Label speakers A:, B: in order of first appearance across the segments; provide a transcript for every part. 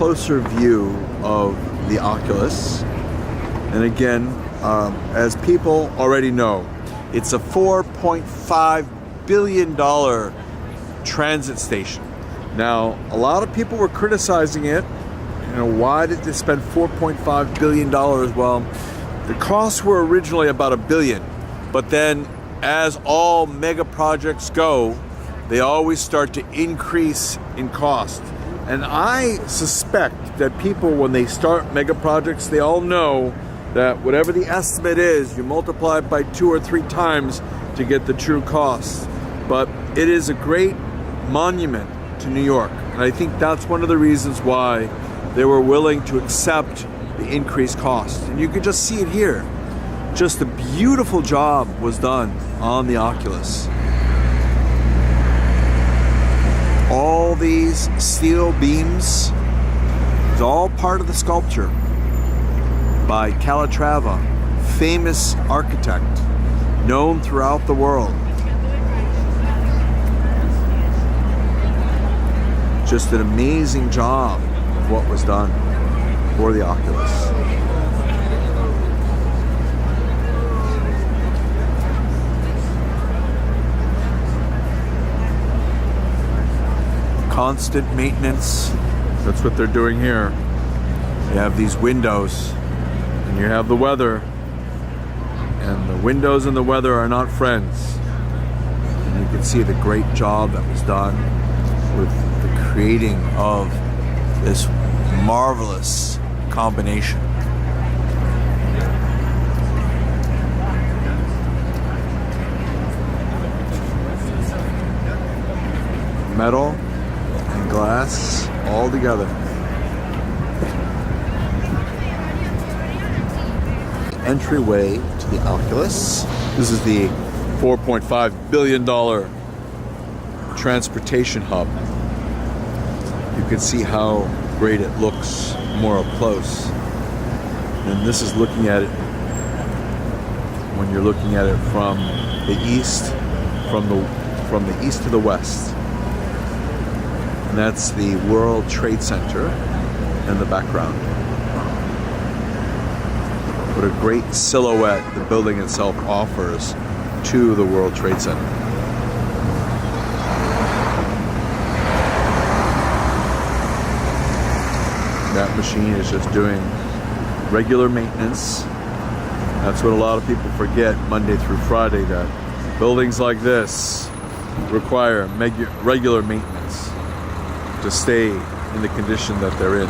A: closer view of the Oculus. And again, as people already know, it's a $4.5 billion transit station. Now, a lot of people were criticizing it. You know, why did they spend $4.5 billion? Well, the costs were originally about $1 billion, but then as all mega projects go, they always start to increase in cost. And I suspect that people, when they start mega projects, they all know that whatever the estimate is, you multiply it by 2 or 3 times to get the true cost. But it is a great monument to New York. And I think that's one of the reasons why they were willing to accept the increased cost. And you can just see it here. Just a beautiful job was done on the Oculus. All these steel beams is all part of the sculpture by Calatrava, famous architect, known throughout the world. Just an amazing job of what was done for the Oculus. Constant maintenance. That's what they're doing here. You have these windows, and you have the weather, and the windows and the weather are not friends. And you can see the great job that was done with the creating of this marvelous combination. Metal and glass all together. Entryway to the Oculus. This is the $4.5 billion transportation hub. You can see how great it looks more up close. And this is looking at it when you're looking at it from the east, from the east to the west. And that's the World Trade Center in the background. What a great silhouette the building itself offers to the World Trade Center. That machine is just doing regular maintenance. That's what a lot of people forget Monday through Friday, that buildings like this require regular maintenance to stay in the condition that they're in.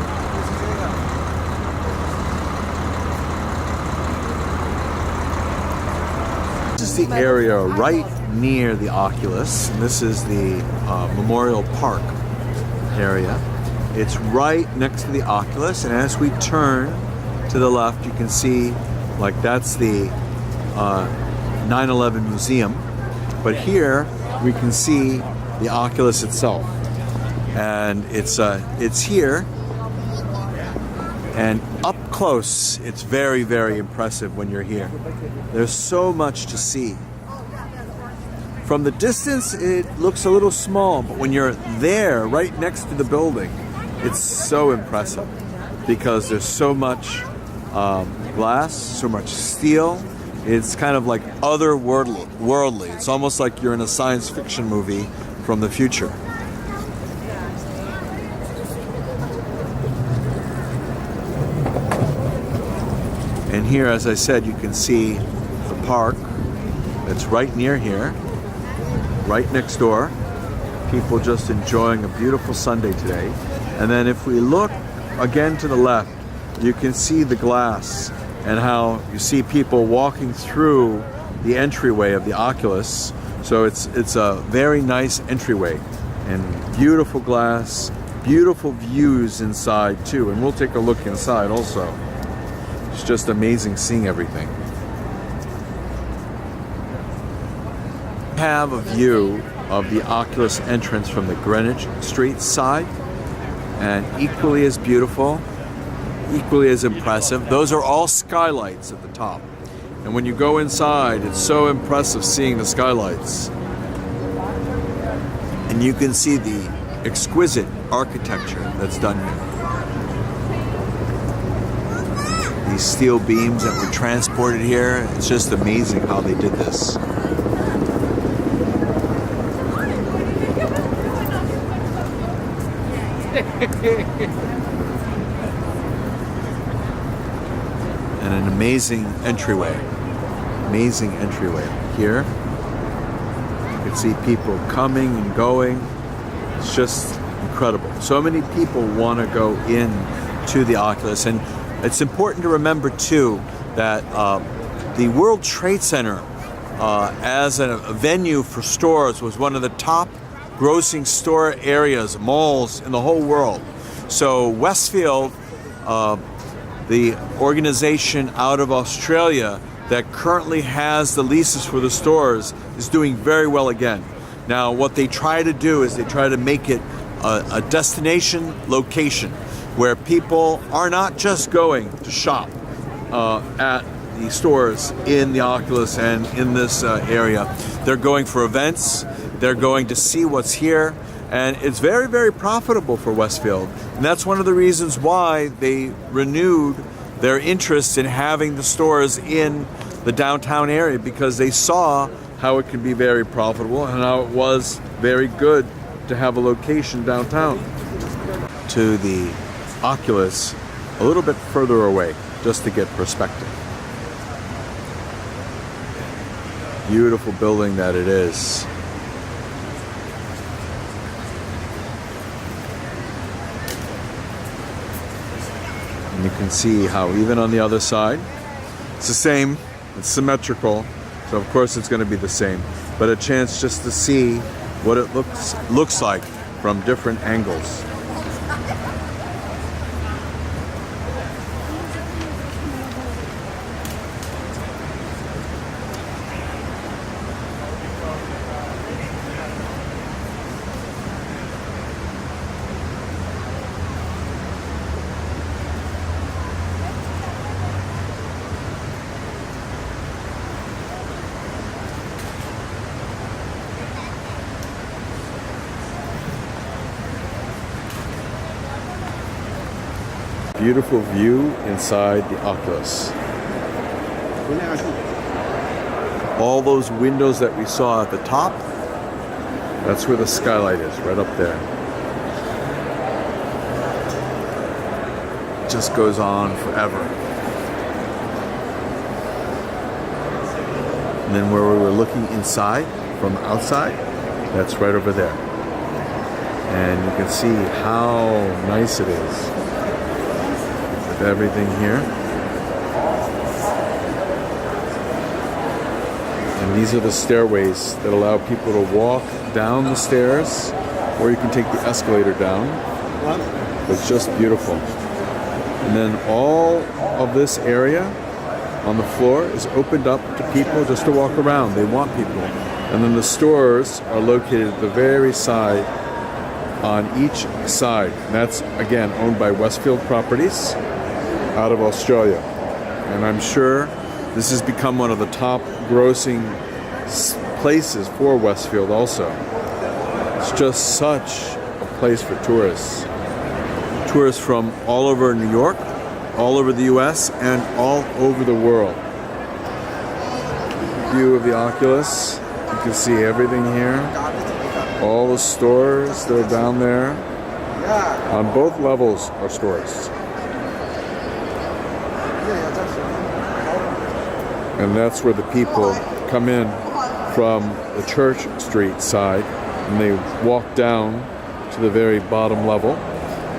A: This is the area right near the Oculus, and this is the Memorial Park area. It's right next to the Oculus, and as we turn to the left, you can see, like, that's the 9/11 museum. But here we can see the Oculus itself, and it's here, and up close, it's very, very impressive when you're here. There's so much to see. From the distance, it looks a little small, but when you're there, right next to the building, it's so impressive because there's so much glass, so much steel. It's kind of like otherworldly. It's almost like you're in a science fiction movie from the future. And here, as I said, you can see the park that's right near here, right next door. People just enjoying a beautiful Sunday today. And then if we look again to the left, you can see the glass and how you see people walking through the entryway of the Oculus. So it's a very nice entryway, and beautiful glass, beautiful views inside too. And we'll take a look inside also. It's just amazing seeing everything. We have a view of the Oculus entrance from the Greenwich Street side, and equally as beautiful, equally as impressive. Those are all skylights at the top. And when you go inside, it's so impressive seeing the skylights. And you can see the exquisite architecture that's done here. these steel beams that were transported here. It's just amazing how they did this. And an amazing entryway. Amazing entryway. Here, you can see people coming and going. It's just incredible. So many people want to go in to the Oculus. And it's important to remember, too, that the World Trade Center, as a venue for stores, was one of the top grossing store areas, malls in the whole world. So Westfield, the organization out of Australia that currently has the leases for the stores, is doing very well again. Now, what they try to do is they try to make it a destination location where people are not just going to shop at the stores in the Oculus and in this area. They're going for events, they're going to see what's here, and it's very, very profitable for Westfield. And that's one of the reasons why they renewed their interest in having the stores in the downtown area, because they saw how it can be very profitable and how it was very good to have a location downtown. To the Oculus a little bit further away, just to get perspective. Beautiful building that it is. And you can see how even on the other side, it's the same, it's symmetrical, so of course it's going to be the same, but a chance just to see what it looks like from different angles. Beautiful view inside the Oculus. All those windows that we saw at the top, that's where the skylight is, right up there. It just goes on forever. And then where we were looking inside, from outside, that's right over there. And you can see how nice it is. Everything here, and these are the stairways that allow people to walk down the stairs, or you can take the escalator down. It's just beautiful. And then all of this area on the floor is opened up to people just to walk around. They want people. And then the stores are located at the very side, on each side. And that's, again, owned by Westfield Properties out of Australia. And I'm sure this has become one of the top grossing places for Westfield also. It's just such a place for tourists. Tourists from all over New York, all over the US, and all over the world. View of the Oculus. You can see everything here. All the stores that are down there. On both levels are stores. And that's where the people come in from the Church Street side, and they walk down to the very bottom level.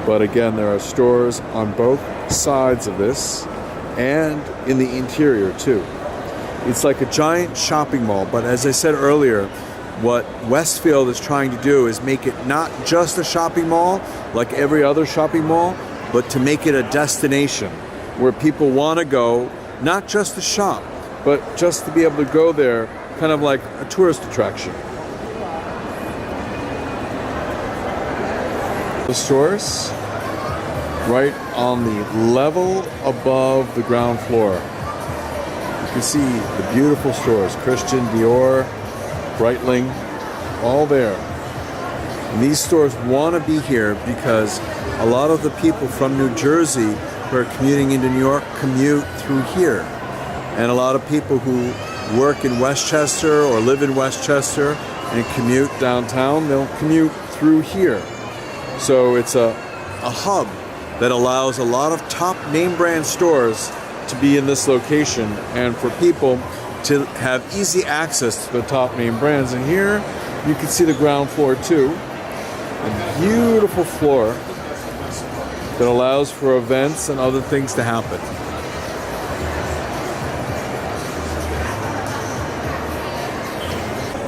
A: But again, there are stores on both sides of this and in the interior too. It's like a giant shopping mall, but as I said earlier, what Westfield is trying to do is make it not just a shopping mall like every other shopping mall, but to make it a destination where people want to go, not just to shop, but just to be able to go there, kind of like a tourist attraction. The stores right on the level above the ground floor. You can see the beautiful stores, Christian, Dior, Breitling, all there. And these stores want to be here because a lot of the people from New Jersey who who are commuting into New York commute through here. And a lot of people who work in Westchester or live in Westchester and commute downtown, they'll commute through here. So it's a hub that allows a lot of top name brand stores to be in this location and for people to have easy access to the top name brands. And here you can see the ground floor too. A beautiful floor that allows for events and other things to happen.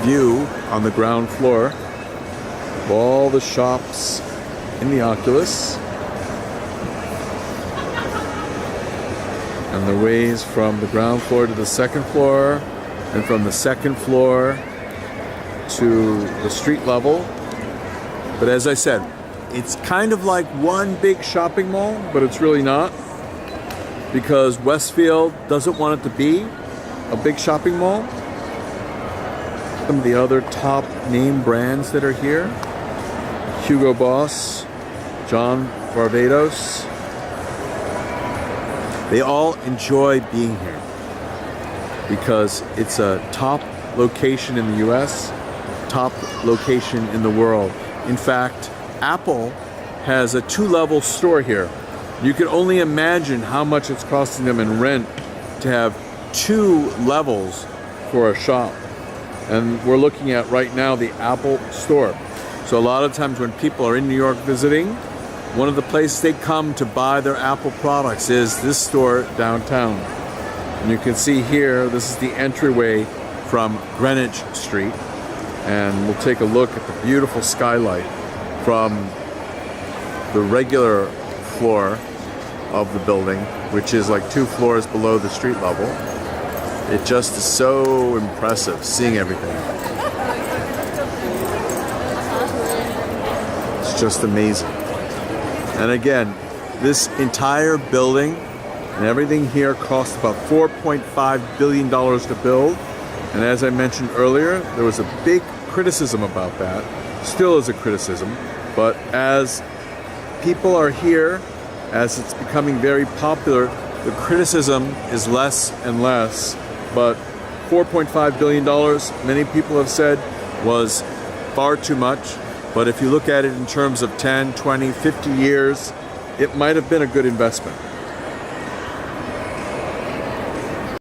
A: View on the ground floor of all the shops in the Oculus and the ways from the ground floor to the second floor and from the second floor to the street level. But as I said, it's kind of like one big shopping mall, but it's really not, because Westfield doesn't want it to be a big shopping mall. Some of the other top name brands that are here: Hugo Boss, John Varvatos. They all enjoy being here because it's a top location in the US, top location in the world. In fact, Apple has a 2-level store here. You can only imagine how much it's costing them in rent to have 2 levels for a shop. And we're looking at right now the Apple store. So a lot of times when people are in New York visiting, one of the places they come to buy their Apple products is this store downtown. And you can see here, this is the entryway from Greenwich Street. And we'll take a look at the beautiful skylight from the regular floor of the building, which is like 2 floors below the street level. It just is so impressive seeing everything. It's just amazing. And again, this entire building and everything here cost about $4.5 billion to build. And as I mentioned earlier, there was a big criticism about that. Still is a criticism. But as people are here, as it's becoming very popular, the criticism is less and less. But $4.5 billion, many people have said, was far too much. But if you look at it in terms of 10, 20, 50 years, it might have been a good investment.